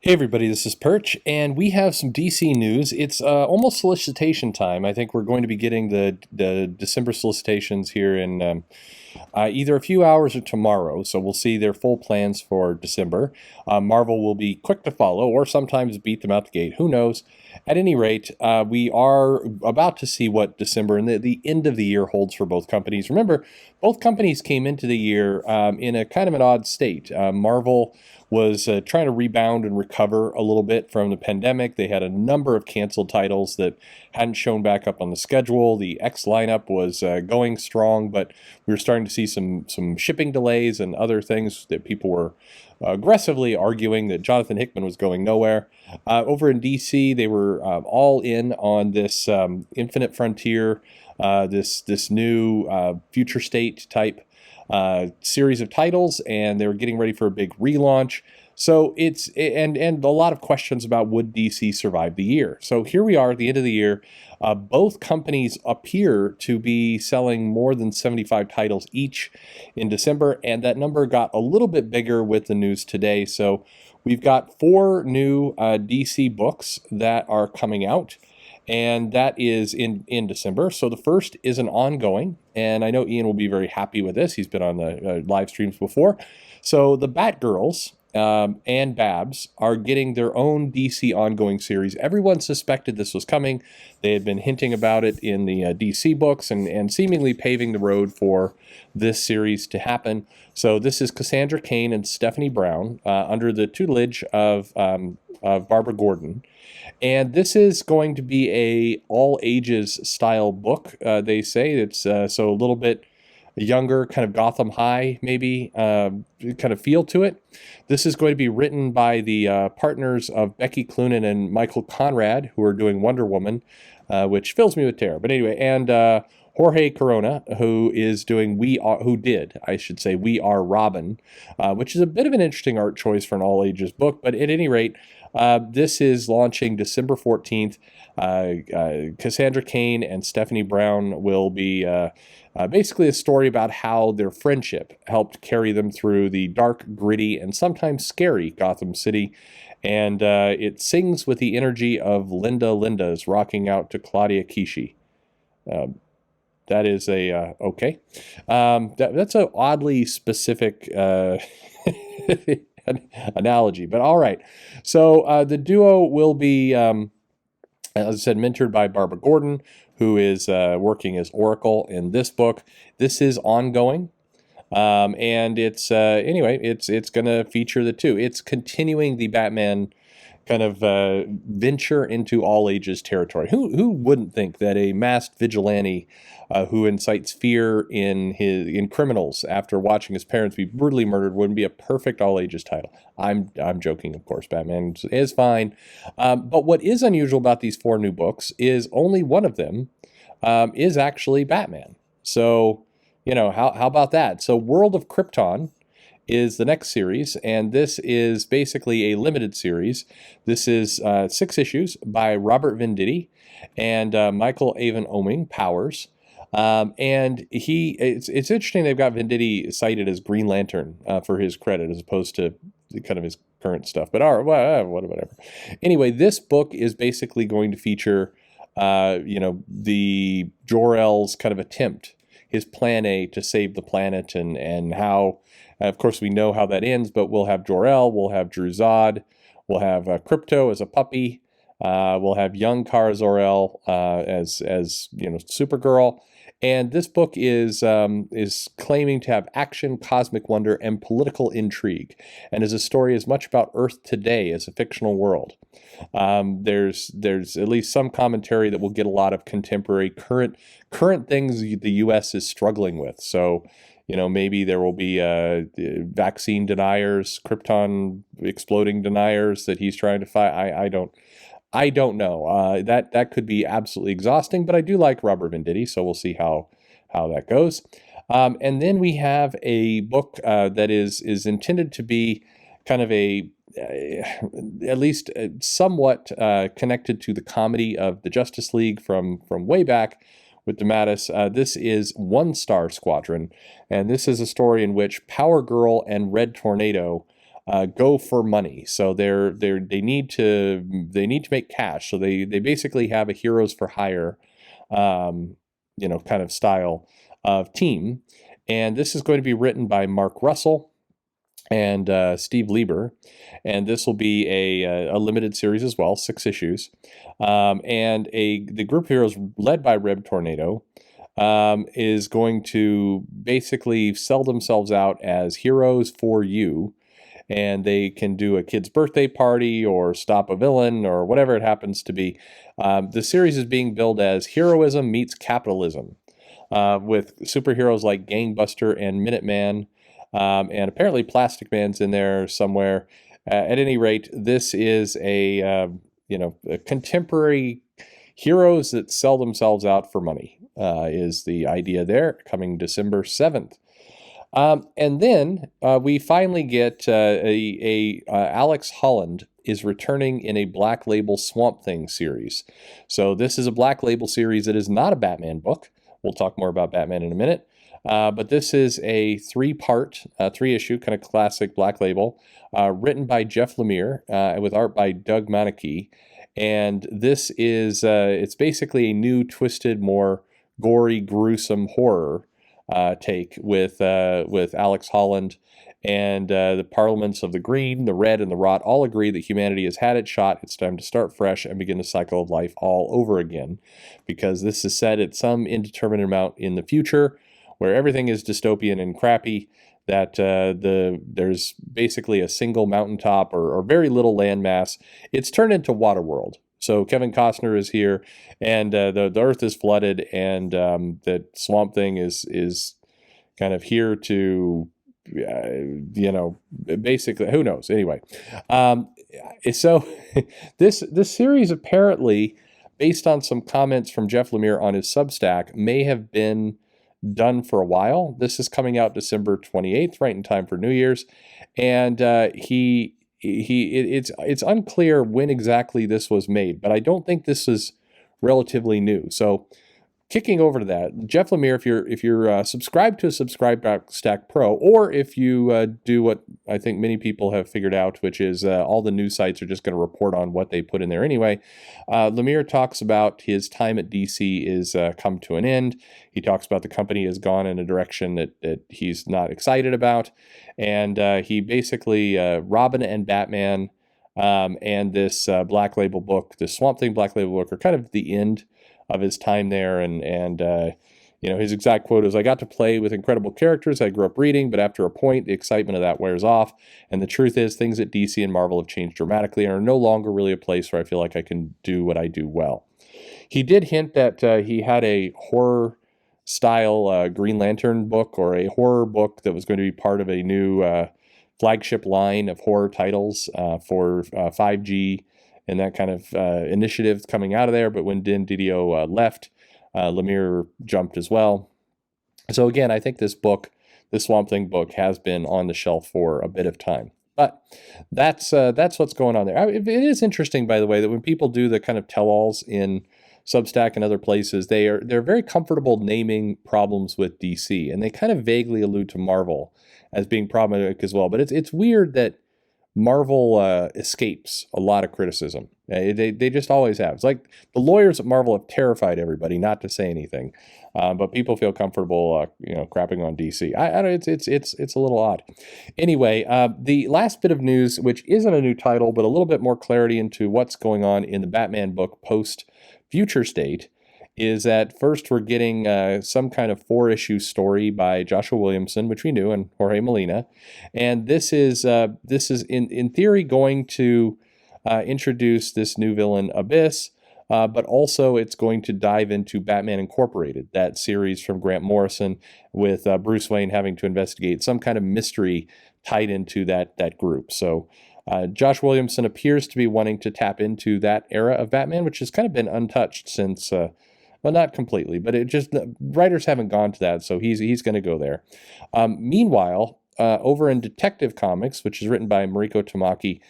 Hey everybody, this is Perch, and we have some DC news. It's almost solicitation time. I think we're going to be getting the December solicitations here in either a few hours or tomorrow. So we'll see their full plans for December. Marvel will be quick to follow, or sometimes beat them out the gate. Who knows? At any rate, we are about to see what December and the end of the year holds for both companies. Remember, both companies came into the year in a kind of an odd state. Marvel was trying to rebound and recover a little bit from the pandemic. They had a number of canceled titles that hadn't shown back up on the schedule. The X lineup was going strong, but we were starting to see some shipping delays and other things that people were aggressively arguing that Jonathan Hickman was going nowhere. Over in DC, they were all in on this Infinite Frontier, this new future state type series of titles, and they were getting ready for a big relaunch. So it's and a lot of questions about would DC survive the year. So here we are at the end of the year. Both companies appear to be selling more than 75 titles each in December, and that number got a little bit bigger with the news today. So we've got 4 new DC books that are coming out, and that is in December. So the first is an ongoing, and I know Ian will be very happy with this. He's been on the live streams before. So the Batgirls and Babs are getting their own DC ongoing series. Everyone suspected this was coming. They had been hinting about it in the DC books and seemingly paving the road for this series to happen. So this is Cassandra Cain and Stephanie Brown under the tutelage of Barbara Gordon. And this is going to be a all ages style book. They say it's so a little bit younger, kind of Gotham High, maybe kind of feel to it. This is going to be written by the partners of Becky Cloonan and Michael Conrad, who are doing Wonder Woman, which fills me with terror. But anyway, and Jorge Corona, who did We Are Robin, which is a bit of an interesting art choice for an all ages book. But at any rate, this is launching December 14th. Cassandra Cain and Stephanie Brown will be basically a story about how their friendship helped carry them through the dark, gritty, and sometimes scary Gotham City. And it sings with the energy of Linda Linda's rocking out to Claudia Kishi. That is okay. That's an oddly specific analogy, but all right. So the duo will be, as I said, mentored by Barbara Gordon, who is working as Oracle in this book. This is ongoing, and it's it's going to feature the two. It's continuing the Batman kind of venture into all ages territory. Who wouldn't think that a masked vigilante who incites fear in criminals after watching his parents be brutally murdered wouldn't be a perfect all ages title? I'm joking, of course. Batman is fine, but what is unusual about these 4 new books is only one of them is actually Batman. So how about that? So World of Krypton is the next series, and this is basically a limited series. This is 6 issues by Robert Venditti and Michael Avon Oeming Powers. And it's interesting they've got Venditti cited as Green Lantern for his credit as opposed to kind of his current stuff. But all right, whatever. Anyway, this book is basically going to feature the Jor-El's kind of attempt, his plan A to save the planet, and how, of course, we know how that ends, but we'll have Jor-El, we'll have Drew Zod, we'll have Krypto as a puppy, we'll have young Kara Zor-El as Supergirl. And this book is claiming to have action, cosmic wonder, and political intrigue, and is a story as much about Earth today as a fictional world. There's at least some commentary that will get a lot of contemporary, current things the U.S. is struggling with. So, maybe there will be vaccine deniers, Krypton exploding deniers that he's trying to fight. I don't know. That could be absolutely exhausting, but I do like Robert Venditti, so we'll see how that goes. And then we have a book that is intended to be kind of at least somewhat connected to the comedy of the Justice League from way back with DeMatteis. This is Star Squadron, and this is a story in which Power Girl and Red Tornado go for money. So they need to make cash. So they basically have a heroes for hire, kind of style of team. And this is going to be written by Mark Russell and Steve Lieber, and this will be a limited series as well, 6 issues, and the group of heroes led by Reb Tornado is going to basically sell themselves out as heroes for you, and they can do a kid's birthday party or stop a villain or whatever it happens to be. The series is being billed as heroism meets capitalism, with superheroes like Gangbuster and Minuteman. And apparently Plastic Man's in there somewhere. At any rate, this is a contemporary heroes that sell themselves out for money, is the idea there, coming December 7th. And then we finally get Alex Holland is returning in a Black Label Swamp Thing series. So this is a Black Label series that is not a Batman book. We'll talk more about Batman in a minute. But this is a 3-part, 3-issue, kind of classic Black Label, written by Jeff Lemire, with art by Doug Maneke. And this is, it's basically a new, twisted, more gory, gruesome horror take with Alex Holland. And the parliaments of the Green, the Red, and the Rot all agree that humanity has had its shot. It's time to start fresh and begin the cycle of life all over again. Because this is set at some indeterminate amount in the future, where everything is dystopian and crappy, that there's basically a single mountaintop or very little landmass. It's turned into Waterworld. So Kevin Costner is here, and the Earth is flooded, and the Swamp Thing is kind of here to, basically, who knows? Anyway, so this series apparently, based on some comments from Jeff Lemire on his Substack, may have been done for a while. This is coming out December 28th, right in time for New Year's, and it's unclear when exactly this was made, but I don't think this is relatively new. So kicking over to that, Jeff Lemire, if you're subscribed to a Substack Pro, or if you do what I think many people have figured out, which is all the news sites are just going to report on what they put in there anyway. Lemire talks about his time at DC is come to an end. He talks about the company has gone in a direction that he's not excited about, and he basically Robin and Batman and this Black Label book, the Swamp Thing Black Label book, are kind of the end of his time there, and his exact quote is, "I got to play with incredible characters I grew up reading, but after a point, the excitement of that wears off, and the truth is things at DC and Marvel have changed dramatically and are no longer really a place where I feel like I can do what I do well." He did hint that he had a horror style Green Lantern book, or a horror book that was going to be part of a new flagship line of horror titles for 5G and that kind of initiative coming out of there. But when Dan Didio left, Lemire jumped as well. So again, I think this Swamp Thing book, has been on the shelf for a bit of time. But that's what's going on there. It is interesting, by the way, that when people do the kind of tell-alls in Substack and other places, they're very comfortable naming problems with DC, and they kind of vaguely allude to Marvel as being problematic as well. But it's weird that Marvel escapes a lot of criticism. They just always have. It's like the lawyers at Marvel have terrified everybody not to say anything, but people feel comfortable, crapping on DC. I don't. It's a little odd. Anyway, the last bit of news, which isn't a new title, but a little bit more clarity into what's going on in the Batman book post Future State, is that first we're getting some kind of 4-issue story by Joshua Williamson, which we knew, and Jorge Molina, and this is in theory going to introduce this new villain Abyss, but also it's going to dive into Batman Incorporated, that series from Grant Morrison, with Bruce Wayne having to investigate some kind of mystery tied into that group. So Josh Williamson appears to be wanting to tap into that era of Batman, which has kind of been untouched since. Well, not completely, but writers haven't gone to that, so he's going to go there. Meanwhile, over in Detective Comics, which is written by Mariko Tamaki,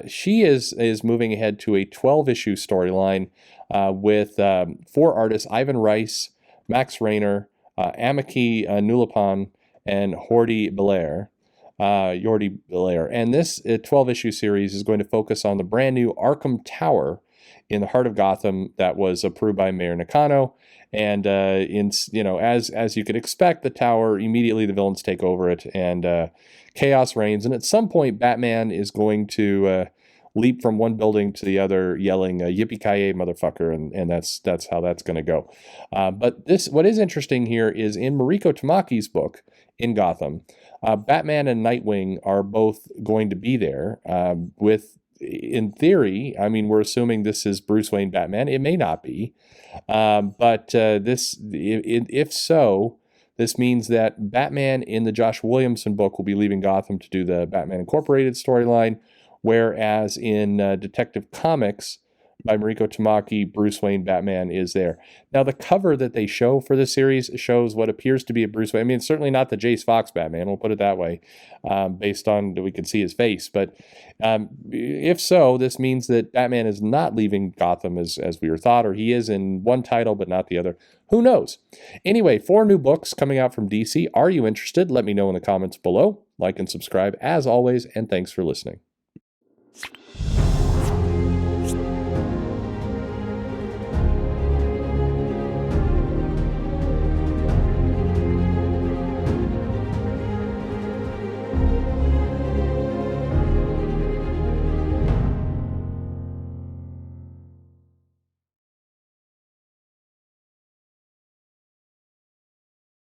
she is moving ahead to a 12-issue storyline with 4 artists: Ivan Rice, Max Rayner, Amaki Nulapan, and Hordy Belair. Yordi Belair. And this 12-issue series is going to focus on the brand new Arkham Tower in the heart of Gotham that was approved by Mayor Nakano. And as you could expect, the tower, immediately the villains take over it, and chaos reigns. And at some point, Batman is going to leap from one building to the other, yelling "Yippee-ki-yay, motherfucker!" and that's how that's going to go. But what is interesting here is in Mariko Tamaki's book in Gotham, Batman and Nightwing are both going to be there with. In theory, I mean, we're assuming this is Bruce Wayne Batman. It may not be, but if so, this means that Batman in the Josh Williamson book will be leaving Gotham to do the Batman Incorporated storyline, whereas in Detective Comics by Mariko Tamaki, Bruce Wayne Batman is there. Now, the cover that they show for the series shows what appears to be a Bruce Wayne. I mean, it's certainly not the Jace Fox Batman, we'll put it that way, based on we can see his face. But if so, this means that Batman is not leaving Gotham as we were thought, or he is in one title but not the other. Who knows? Anyway, 4 new books coming out from DC. Are you interested? Let me know in the comments below. Like and subscribe as always, and thanks for listening.